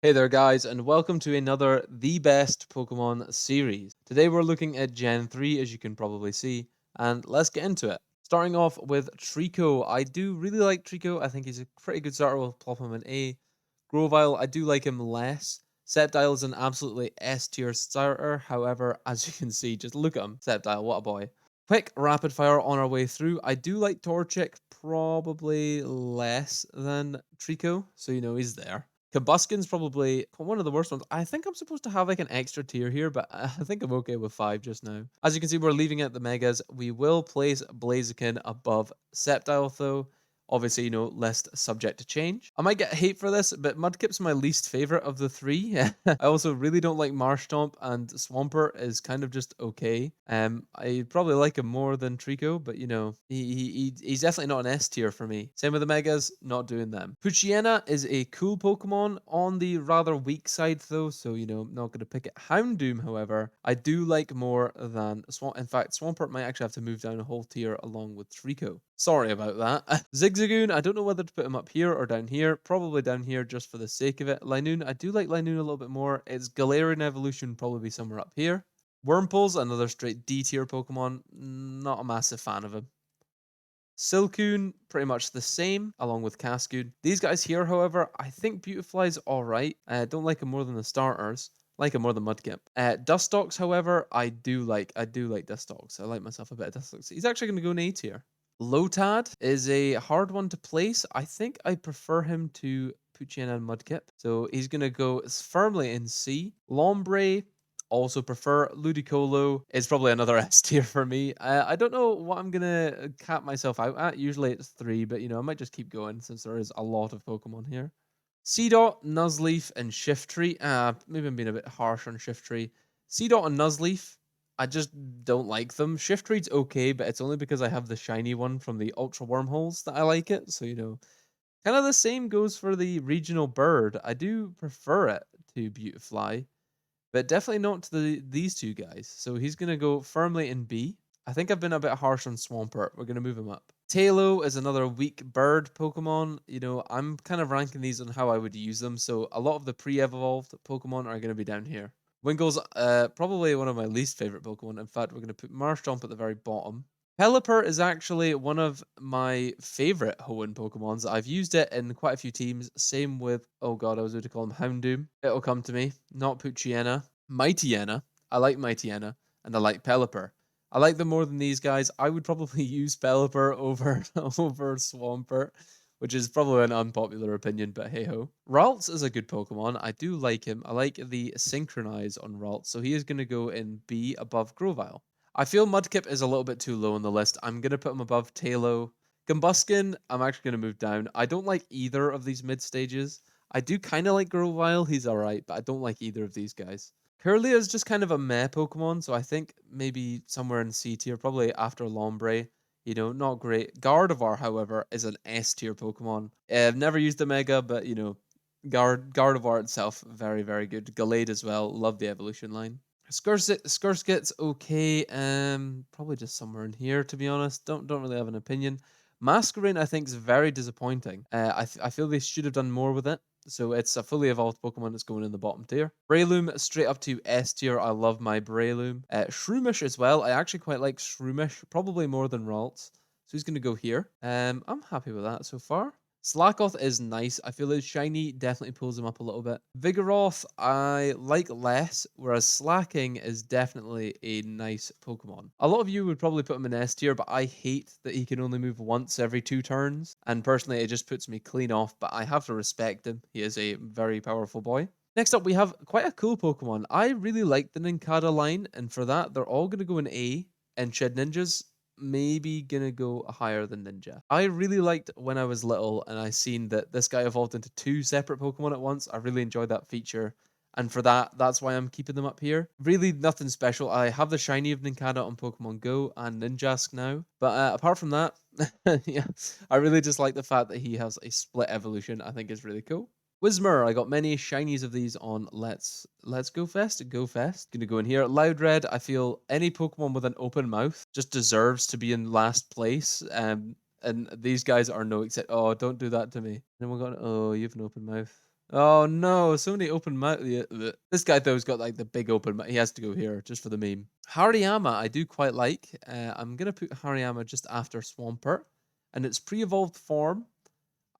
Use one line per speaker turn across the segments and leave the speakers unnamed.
Hey there guys, and welcome to another The Best Pokemon series. Today we're looking at Gen 3, as you can probably see, and let's get into it. Starting off with Trico. I do really like Trico. I think he's a pretty good starter. We'll plop him in A. Grovyle, I do like him less. Sceptile is an absolutely S tier starter. However, as you can see, just look at him. Sceptile, what a boy. Quick rapid fire on our way through. I do like Torchic probably less than Trico, so he's there. Combusken's probably one of the worst ones. I think I'm supposed to have like an extra tier here, but I think I'm okay with 5 just now. As you can see, we're leaving it the megas. We will place Blaziken above Sceptile though. Obviously, list subject to change. I might get hate for this, but Mudkip's my least favorite of the 3. I also really don't like Marshtomp, and Swampert is kind of just okay. I probably like him more than Trico, but he's definitely not an S tier for me. Same with the Megas, not doing them. Poochyena is a cool Pokemon on the rather weak side though, so I'm not going to pick it. Houndoom, however, I do like more than Swamp. In fact, Swampert might actually have to move down a whole tier along with Trico. Sorry about that. Zigzagoon, I don't know whether to put him up here or down here. Probably down here just for the sake of it. Linoon, I do like Linoon a little bit more. Its Galarian evolution probably be somewhere up here. Wurmple's another straight D tier Pokemon. Not a massive fan of him. Silcoon, pretty much the same, along with Cascoon. These guys here, however, I think Beautifly's alright. I don't like him more than the starters. Like him more than Mudkip. Dustox, however, I do like Dustox. I like myself a bit of Dustox. He's actually going to go in A tier. Lotad is a hard one to place. I think I prefer him to Poochyena and Mudkip. So he's going to go firmly in C. Lombre, also prefer. Ludicolo is probably another S tier for me. I don't know what I'm going to cap myself out at. Usually it's 3, but I might just keep going since there is a lot of Pokemon here. Seedot, Nuzleaf, and Shiftry. Maybe I'm being a bit harsh on Shiftry. Seedot and Nuzleaf, I just don't like them. Shiftry's okay, but it's only because I have the shiny one from the Ultra Wormholes that I like it. So, kind of the same goes for the regional bird. I do prefer it to Beautifly, but definitely not to these two guys. So he's going to go firmly in B. I think I've been a bit harsh on Swampert. We're going to move him up. Tailo is another weak bird Pokemon. I'm kind of ranking these on how I would use them. So a lot of the pre-evolved Pokemon are going to be down here. Wingle's probably one of my least favorite Pokemon. In fact, we're going to put Marshtomp at the very bottom. Pelipper is actually one of my favorite Hoenn Pokemons. I've used it in quite a few teams. Same with, oh god, I was going to call him Houndoom. It'll come to me. Not Poochyena. Mightyena. I like Mightyena. And I like Pelipper. I like them more than these guys. I would probably use Pelipper over Swampert, which is probably an unpopular opinion, but hey ho. Ralts is a good Pokemon. I do like him. I like the Synchronize on Ralts, so he is going to go in B above Grovyle. I feel Mudkip is a little bit too low on the list. I'm going to put him above Tailo. Combusken, I'm actually going to move down. I don't like either of these mid stages. I do kind of like Grovyle. He's alright, but I don't like either of these guys. Curlia is just kind of a meh Pokemon, so I think maybe somewhere in C tier, probably after Lombre. Not great. Gardevoir, however, is an S tier Pokemon. I've never used the Mega, but Gardevoir itself, very, very good. Gallade as well, love the evolution line. Skurskit's okay. Probably just somewhere in here, to be honest. Don't really have an opinion. Masquerain, I think, is very disappointing. I feel they should have done more with it. So it's a fully evolved Pokemon that's going in the bottom tier. Breloom, straight up to S tier. I love my Breloom. Shroomish as well. I actually quite like Shroomish, probably more than Ralts. So he's going to go here. I'm happy with that so far. Slakoth is nice. I feel his shiny definitely pulls him up a little bit. Vigoroth, I like less, whereas Slacking is definitely a nice Pokemon. A lot of you would probably put him in S tier, but I hate that he can only move once every 2 turns. And personally, it just puts me clean off, but I have to respect him. He is a very powerful boy. Next up, we have quite a cool Pokemon. I really like the Nincada line, and for that, they're all going to go in A, and Shed Ninjas maybe gonna go higher than Ninja. I really liked when I was little and I seen that this guy evolved into 2 separate Pokemon at once. I really enjoyed that feature. And for that's why I'm keeping them up here. Really nothing special. I have the shiny of Nincada on Pokemon Go and Ninjask now. But apart from that, yeah, I really just like the fact that he has a split evolution. I think is really cool. Whismur, I got many shinies of these on Let's Go Fest. Go Fest. Gonna go in here. Loudred, I feel any Pokemon with an open mouth just deserves to be in last place. And these guys are no except. Oh, don't do that to me. Anyone got? Oh, you have an open mouth. Oh no, so many open mouth. Yeah, bleh. This guy though has got like the big open mouth. He has to go here just for the meme. Hariyama, I do quite like. I'm gonna put Hariyama just after Swampert, and its pre-evolved form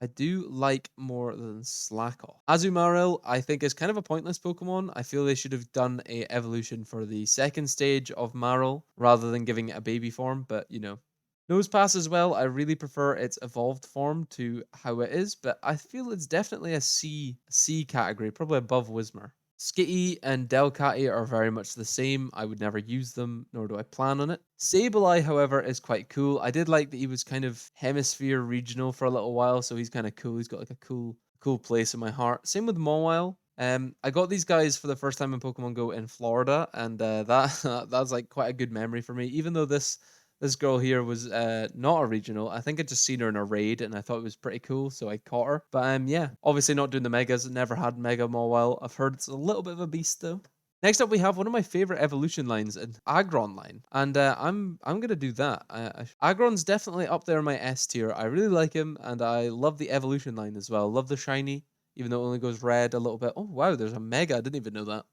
I do like more than Slakoth. Azumarill, I think, is kind of a pointless Pokemon. I feel they should have done a evolution for the second stage of Marill rather than giving it a baby form, but you know. Nosepass as well, I really prefer its evolved form to how it is, but I feel it's definitely a C category, probably above Whismur. Skitty and Delcatty are very much the same. I would never use them, nor do I plan on it. Sableye, however, is quite cool. I did like that he was kind of hemisphere regional for a little while, so he's kind of cool. He's got like a cool place in my heart. Same with Mawile. I got these guys for the first time in Pokemon Go in Florida, and that that's like quite a good memory for me. Even though this girl here was not a regional. I think I just seen her in a raid and I thought it was pretty cool, so I caught her. But yeah, obviously not doing the megas. Never had Mega Mawile. I've heard it's a little bit of a beast though. Next up, we have one of my favorite evolution lines, an Aggron line, and I'm gonna do that. Aggron's definitely up there in my S tier. I really like him, and I love the evolution line as well. Love the shiny, even though it only goes red a little bit. Oh wow, there's a Mega. I didn't even know that.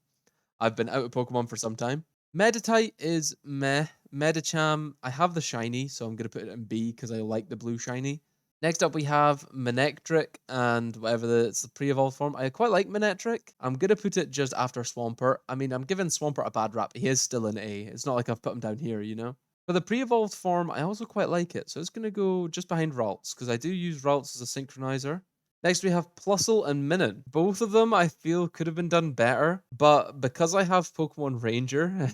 I've been out of Pokemon for some time. Meditite is meh. Medicham, I have the shiny, so I'm going to put it in B because I like the blue shiny. Next up, we have Manectric and whatever it's the pre-evolved form. I quite like Manectric. I'm going to put it just after Swampert. I mean, I'm giving Swampert a bad rap. He is still an A. It's not like I've put him down here, you know? For the pre-evolved form, I also quite like it. So it's going to go just behind Ralts because I do use Ralts as a synchronizer. Next, we have Plusel and Minun. Both of them I feel could have been done better, but because I have Pokemon Ranger,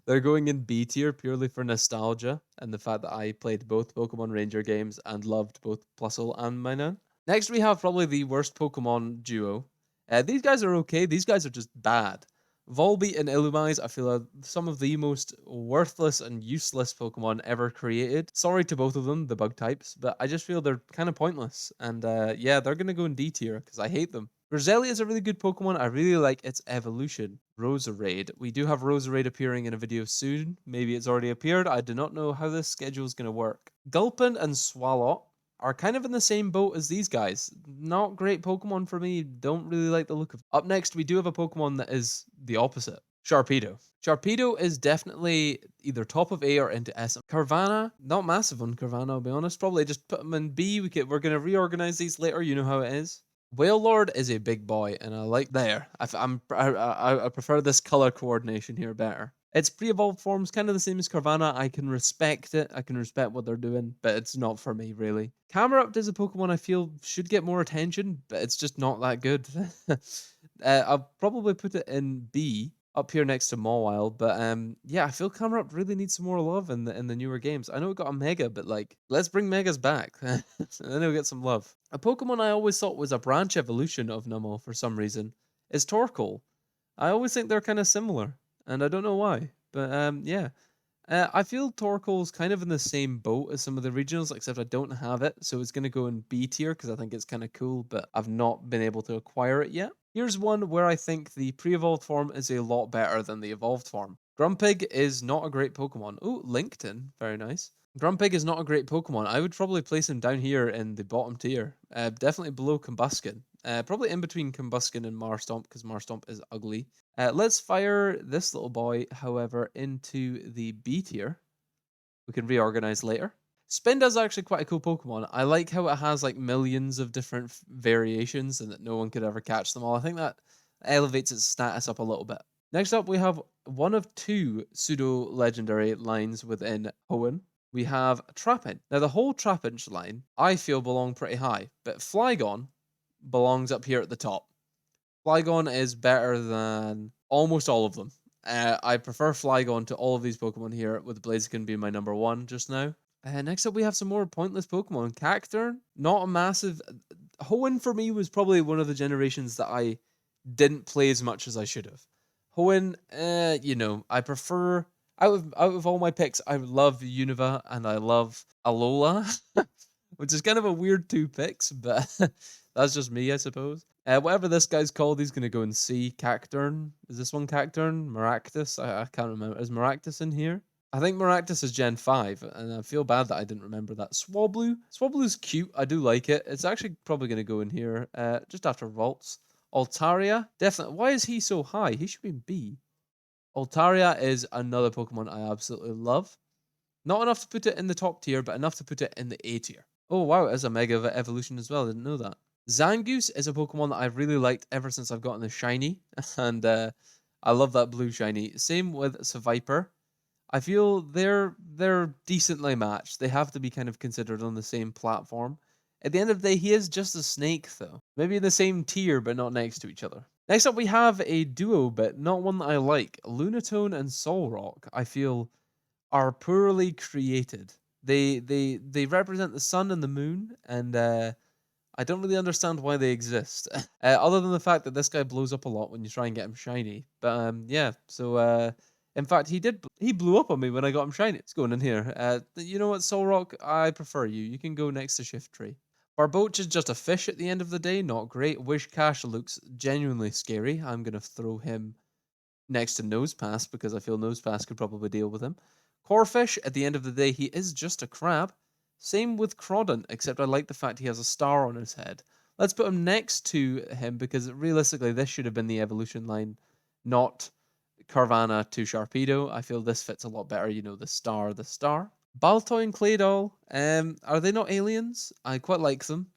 they're going in B tier purely for nostalgia and the fact that I played both Pokemon Ranger games and loved both Plusle and Minun. Next, we have probably the worst Pokemon duo. These guys are okay, these guys are just bad. Volbeat and Illumise, I feel, are some of the most worthless and useless Pokemon ever created. Sorry to both of them, the bug types, but I just feel they're kind of pointless. And yeah, they're going to go in D tier because I hate them. Roselia is a really good Pokemon. I really like its evolution. Roserade. We do have Roserade appearing in a video soon. Maybe it's already appeared. I do not know how this schedule is going to work. Gulpin and Swalot are kind of in the same boat as these guys. Not great Pokemon for me. Don't really like the look of. Up next, we do have a Pokemon that is the opposite. Sharpedo. Sharpedo is definitely either top of A or into S. Carvana, not massive on Carvana, I'll be honest. Probably just put them in B. We're going to reorganize these later. You know how it is. Wailord is a big boy, and I like there. I prefer this color coordination here better. Its pre-evolved form's kind of the same as Carvana. I can respect it. I can respect what they're doing, but it's not for me, really. Camerupt is a Pokemon I feel should get more attention, but it's just not that good. I'll probably put it in B, up here next to Mawile, but yeah, I feel Camerupt really needs some more love in the newer games. I know it got a Mega, but like, let's bring Megas back, and then it'll get some love. A Pokemon I always thought was a branch evolution of Numel for some reason is Torkoal. I always think they're kind of similar, and I don't know why. But yeah, I feel Torkoal's kind of in the same boat as some of the regionals, except I don't have it, so it's going to go in B tier because I think it's kind of cool, but I've not been able to acquire it yet. Here's one where I think the pre-evolved form is a lot better than the evolved form. Grumpig is not a great Pokemon. Oh, LinkedIn, very nice. Grumpig is not a great Pokemon. I would probably place him down here in the bottom tier. Definitely below Combuskin. Probably in between Combuskin and Marstomp because Marstomp is ugly. Let's fire this little boy, however, into the B tier. We can reorganize later. Spinda's actually quite a cool Pokemon. I like how it has like millions of different variations and that no one could ever catch them all. I think that elevates its status up a little bit. Next up, we have one of two pseudo legendary lines within Hoenn. We have Trapinch. Now, the whole Trapinch line I feel belong pretty high, but Flygon belongs up here at the top. Flygon is better than almost all of them. I prefer Flygon to all of these Pokemon here, with Blaziken being my number one just now. Next up, we have some more pointless Pokemon. Cacturn, not a massive. Hoenn for me was probably one of the generations that I didn't play as much as I should have. Hoenn, you know, I prefer out of all my picks, I love Unova and I love Alola, which is kind of a weird two picks, but that's just me, I suppose. Whatever this guy's called, he's going to go and see Cacturn. Is this one Cacturn? Maractus? I can't remember. Is Maractus in here? I think Maractus is Gen 5, and I feel bad that I didn't remember that. Swablu. Swablu's cute. I do like it. It's actually probably going to go in here just after Vaults. Altaria. Definitely. Why is he so high? He should be in B. Altaria is another Pokemon I absolutely love. Not enough to put it in the top tier, but enough to put it in the A tier. Oh, wow. It is a Mega Evolution as well. I didn't know that. Zangoose is a Pokemon that I've really liked ever since I've gotten the shiny. And I love that blue shiny. Same with Seviper. I feel they're decently matched. They have to be kind of considered on the same platform. At the end of the day, he is just a snake, though. Maybe in the same tier, but not next to each other. Next up, we have a duo, but not one that I like. Lunatone and Solrock, I feel, are poorly created. They represent the sun and the moon, and I don't really understand why they exist, other than the fact that this guy blows up a lot when you try and get him shiny. But yeah, so in fact, he blew up on me when I got him shiny. It's going in here. You know what, Solrock? I prefer you. You can go next to Shift Tree. Barboach is just a fish at the end of the day. Not great. Wishcash looks genuinely scary. I'm gonna throw him next to Nosepass because I feel Nosepass could probably deal with him. Corfish, at the end of the day, he is just a crab. Same with Crawdon, except I like the fact he has a star on his head. Let's put him next to him because realistically, this should have been the evolution line, not Carvana to Sharpedo. I feel this fits a lot better, you know, the star, the star. Baltoy and Claydol, are they not aliens? I quite like them.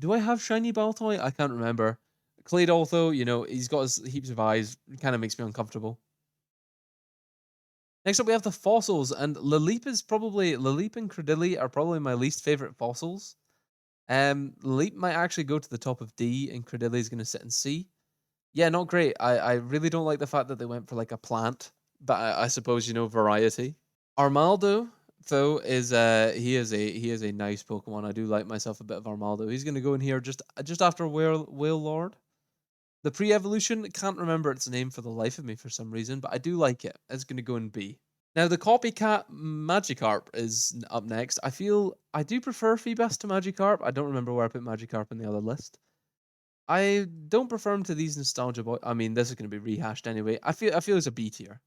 Do I have shiny Baltoy? I can't remember. Claydol, though, you know, he's got his heaps of eyes. Kind of makes me uncomfortable. Next up, we have the fossils, and Laleep and Credilli are probably my least favorite fossils. Laleep might actually go to the top of D, and Credilli is going to sit in C. Yeah, not great. I really don't like the fact that they went for like a plant, but I suppose you know variety. Armaldo, though, is he is a nice Pokemon. I do like myself a bit of Armaldo. He's going to go in here just after Whale Lord. The pre-evolution, can't remember its name for the life of me for some reason, but I do like it. It's going to go in B. Now, the copycat Magikarp is up next. I feel I do prefer Feebas to Magikarp. I don't remember where I put Magikarp in the other list. I don't prefer him to these nostalgia boys. I mean, this is going to be rehashed anyway. I feel it's a B tier.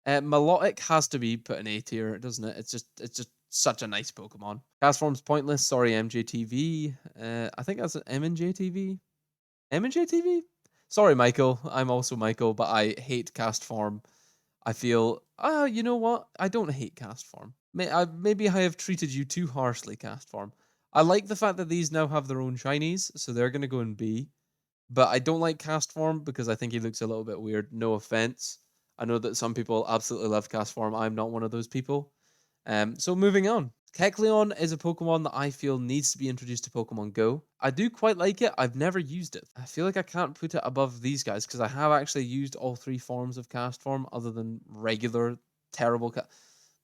Milotic has to be put in A tier, doesn't it? It's just such a nice Pokemon. Castform's pointless. Sorry, MJTV. I think that's an MNJTV. MNJTV? Sorry, Michael. I'm also Michael, but I hate Castform. I feel, you know what? I don't hate Castform. Maybe I have treated you too harshly, Castform. I like the fact that these now have their own shinies, so they're going to go in B. But I don't like Castform because I think he looks a little bit weird. No offense. I know that some people absolutely love Castform. I'm not one of those people. So moving on. Kecleon is a Pokemon that I feel needs to be introduced to Pokemon Go. I do quite like it. I've never used it. I feel like I can't put it above these guys because I have actually used all three forms of Castform other than regular terrible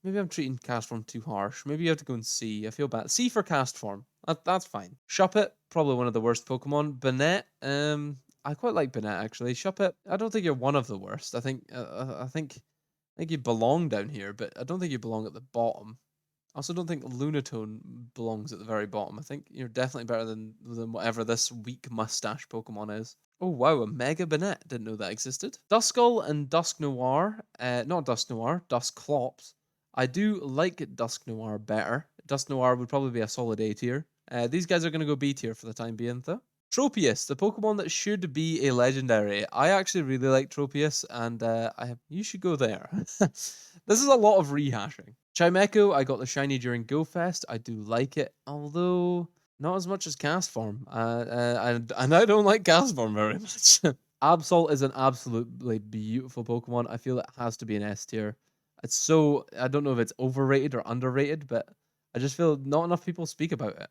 Maybe I'm treating Castform too harsh. Maybe you have to go and C. I feel bad. C for Castform. That's fine. Shuppet, probably one of the worst Pokemon. Banette, I quite like Banette actually. Shuppet, I don't think you're one of the worst. I think you belong down here, but I don't think you belong at the bottom. I also don't think Lunatone belongs at the very bottom. I think you're definitely better than whatever this weak mustache Pokemon is. Oh wow, a Mega Banette. Didn't know that existed. Duskull and Dusknoir, not Dusknoir, Dusclops. I do like Dusknoir better. Dusknoir would probably be a solid A tier. These guys are going to go B tier for the time being, though. Tropius, the Pokemon that should be a legendary. I actually really like Tropius, and you should go there. This is a lot of rehashing. Chimecho, I got the shiny during Go Fest. I do like it, although not as much as Castform. And I don't like Castform very much. Absol is an absolutely beautiful Pokemon. I feel it has to be an S tier. It's so, I don't know if it's overrated or underrated, but I just feel not enough people speak about it.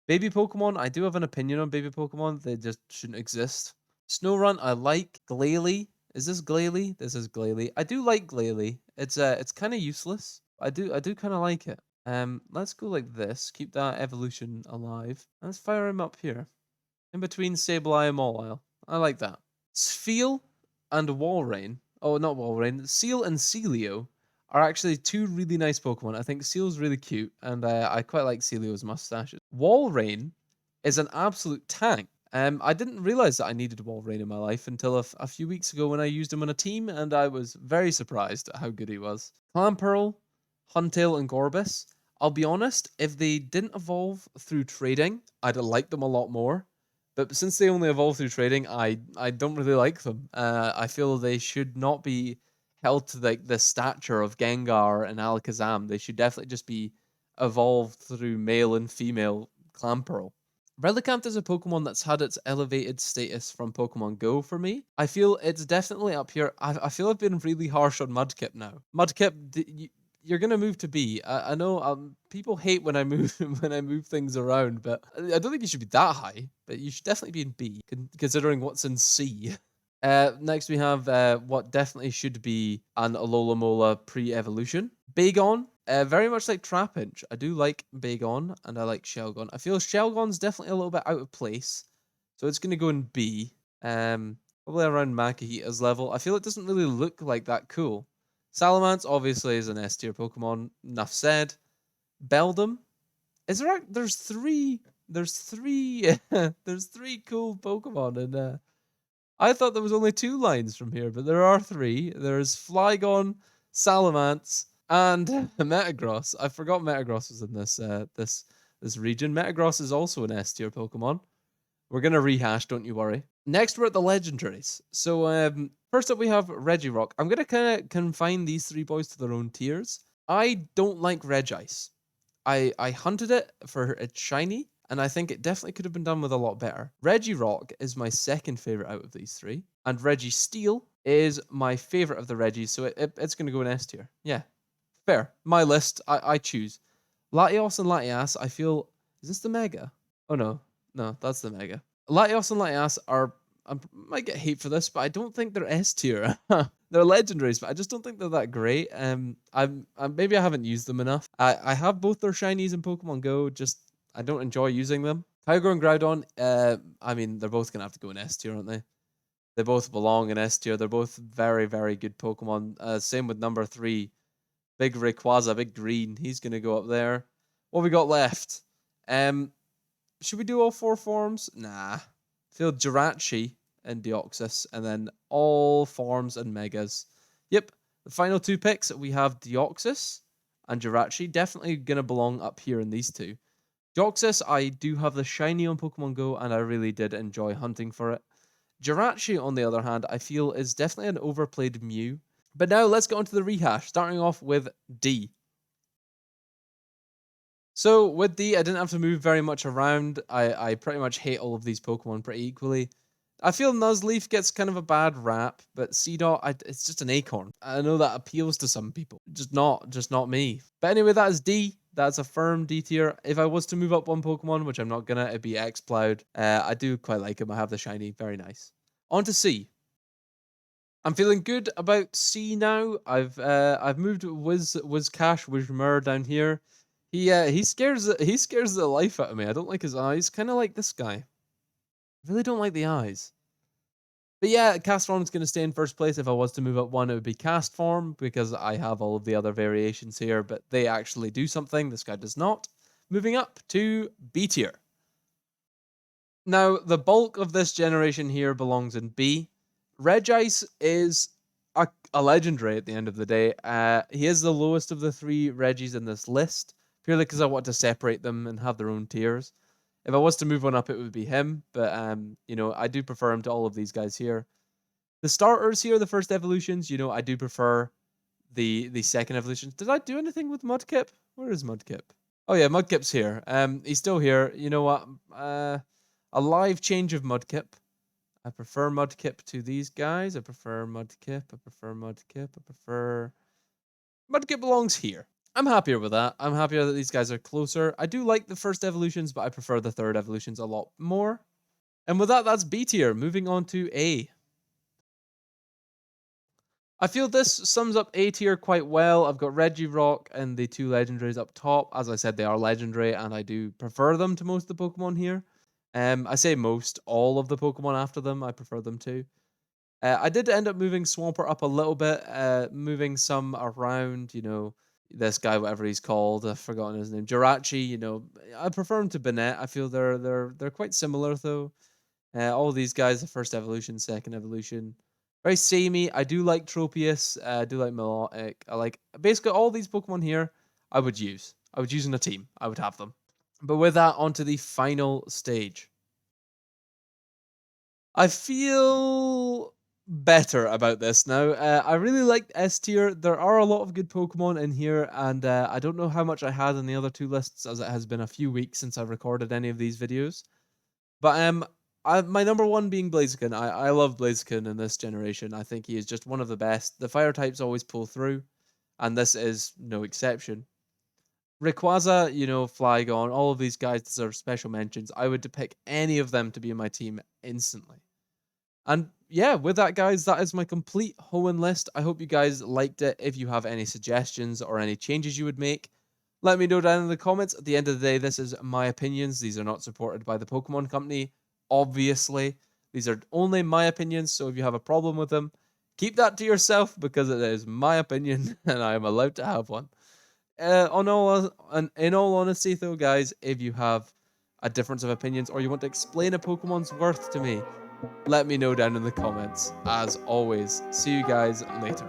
Baby Pokemon, I do have an opinion on baby Pokemon. They just shouldn't exist. Snorunt, I like. Glalie. Is this Glalie? This is Glalie. I do like Glalie. It's kind of useless. I do kind of like it. Let's go like this. Keep that evolution alive. Let's fire him up here. In between Sableye and Mawile. I like that. Spheal and Walrein. Oh, not Walrein. Seal and Celio are actually two really nice Pokemon. I think Seal's really cute, and I quite like Celio's mustaches. Walrein is an absolute tank. I didn't realize that I needed Walrein in my life until a few weeks ago when I used him on a team, and I was very surprised at how good he was. Clamperl, Huntail, and Gorbis. I'll be honest, if they didn't evolve through trading, I'd have liked them a lot more. But since they only evolve through trading, I don't really like them. I feel they should not be held to like the stature of Gengar and Alakazam. They should definitely just be evolved through male and female Clamperl. Relicanth is a Pokemon that's had its elevated status from Pokemon Go for me. I feel it's definitely up here. I feel I've been really harsh on Mudkip now. Mudkip, you're gonna move to B. I know people hate when I move when I move things around, but I don't think you should be that high. But you should definitely be in B, considering what's in C. Next we have what definitely should be an Alola pre-evolution. Bagon, very much like Trapinch. I do like Bagon and I like Shelgon. I feel Shelgon's definitely a little bit out of place, so it's going to go in B. Probably around Makihita's level. I feel it doesn't really look like that cool. Salamence obviously is an S tier Pokemon. Enough said. Beldum. Is there? There's three. There's three. There's three cool Pokemon in I thought there was only 2 lines from here, but there are 3. There's Flygon, Salamence, and Metagross. I forgot Metagross was in this region. Metagross is also an S tier Pokemon. We're gonna rehash, don't you worry. Next, we're at the Legendaries. So first up, we have Regirock. I'm gonna kind of confine these 3 boys to their own tiers. I don't like Regice. I hunted it for its shiny, and I think it definitely could have been done with a lot better. Regirock is my second favorite out of these 3, and Registeel is my favorite of the Regis, so it's going to go in S tier. Yeah, fair. My list, I choose. Latios and Latias, I feel... Is this the Mega? Oh, no. No, that's the Mega. Latios and Latias are... I might get hate for this, but I don't think they're S tier. They're legendaries, but I just don't think they're that great. I'm maybe I haven't used them enough. I have both their shinies in Pokemon Go. Just I don't enjoy using them. Kyogre and Groudon. I mean, they're both gonna have to go in S tier, aren't they? They both belong in S tier. They're both very, very good Pokemon. Same with number 3, Big Rayquaza, Big Green. He's gonna go up there. What we got left? Should we do all 4 forms? Nah. Feel Jirachi and Deoxys, and then all forms and megas. Yep, the final 2 picks, we have Deoxys and Jirachi. Definitely going to belong up here in these 2. Deoxys, I do have the shiny on Pokemon Go, and I really did enjoy hunting for it. Jirachi, on the other hand, I feel is definitely an overplayed Mew. But now let's get on to the rehash, starting off with D. So with D, I didn't have to move very much around. I pretty much hate all of these Pokemon pretty equally. I feel Nuzleaf gets kind of a bad rap, but Seedot, it's just an acorn. I know that appeals to some people, just not me. But anyway, that is D. That's a firm D tier. If I was to move up 1 Pokemon, which I'm not gonna, it'd be Exploud. I do quite like him. I have the shiny, very nice. On to C. I'm feeling good about C now. I've moved Wizcash, Wizmur down here. He scares the life out of me. I don't like his eyes. Kind of like this guy. I really don't like the eyes. But yeah, cast form is going to stay in first place. If I was to move up 1, it would be cast form because I have all of the other variations here, but they actually do something. This guy does not. Moving up to B tier. Now, the bulk of this generation here belongs in B. Regice is a legendary at the end of the day. He is the lowest of the 3 Regis in this list, purely because I want to separate them and have their own tiers. If I was to move one up, it would be him, but you know, I do prefer him to all of these guys here. The starters here, the first evolutions, you know, I do prefer the second evolutions. Did I do anything with Mudkip? Where is Mudkip? Oh yeah, Mudkip's here. He's still here. You know what? A live change of Mudkip. I prefer Mudkip to these guys. I prefer Mudkip. I prefer Mudkip. I prefer... Mudkip belongs here. I'm happier with that. I'm happier that these guys are closer. I do like the first evolutions, but I prefer the third evolutions a lot more. And with that, that's B tier. Moving on to A. I feel this sums up A tier quite well. I've got Regirock and the 2 legendaries up top. As I said, they are legendary, and I do prefer them to most of the Pokemon here. I say most, all of the Pokemon after them, I prefer them too. I did end up moving Swampert up a little bit, moving some around, you know, this guy, whatever he's called, I've forgotten his name, Jirachi, you know, I prefer him to Banette. I feel they're quite similar though. All these guys, the first evolution, second evolution, very samey. I do like Tropius. I do like Melodic. I like basically all these Pokemon here. I would use. I would use in a team. I would have them. But with that, onto the final stage. I feel better about this now. I really liked S tier. There are a lot of good Pokemon in here, and I don't know how much I had in the other two lists, as it has been a few weeks since I recorded any of these videos. But my number one being Blaziken. I love Blaziken in this generation. I think he is just one of the best. The fire types always pull through, and this is no exception. Rayquaza, Flygon, all of these guys deserve special mentions. I would pick any of them to be in my team instantly. And yeah, with that, guys, that is my complete Hoenn list. I hope you guys liked it. If you have any suggestions or any changes you would make, let me know down in the comments. At the end of the day, this is my opinions. These are not supported by the Pokemon Company, obviously. These are only my opinions, so if you have a problem with them, keep that to yourself because it is my opinion and I am allowed to have one. In all honesty, though, guys, if you have a difference of opinions or you want to explain a Pokemon's worth to me, let me know down in the comments. As always, see you guys later.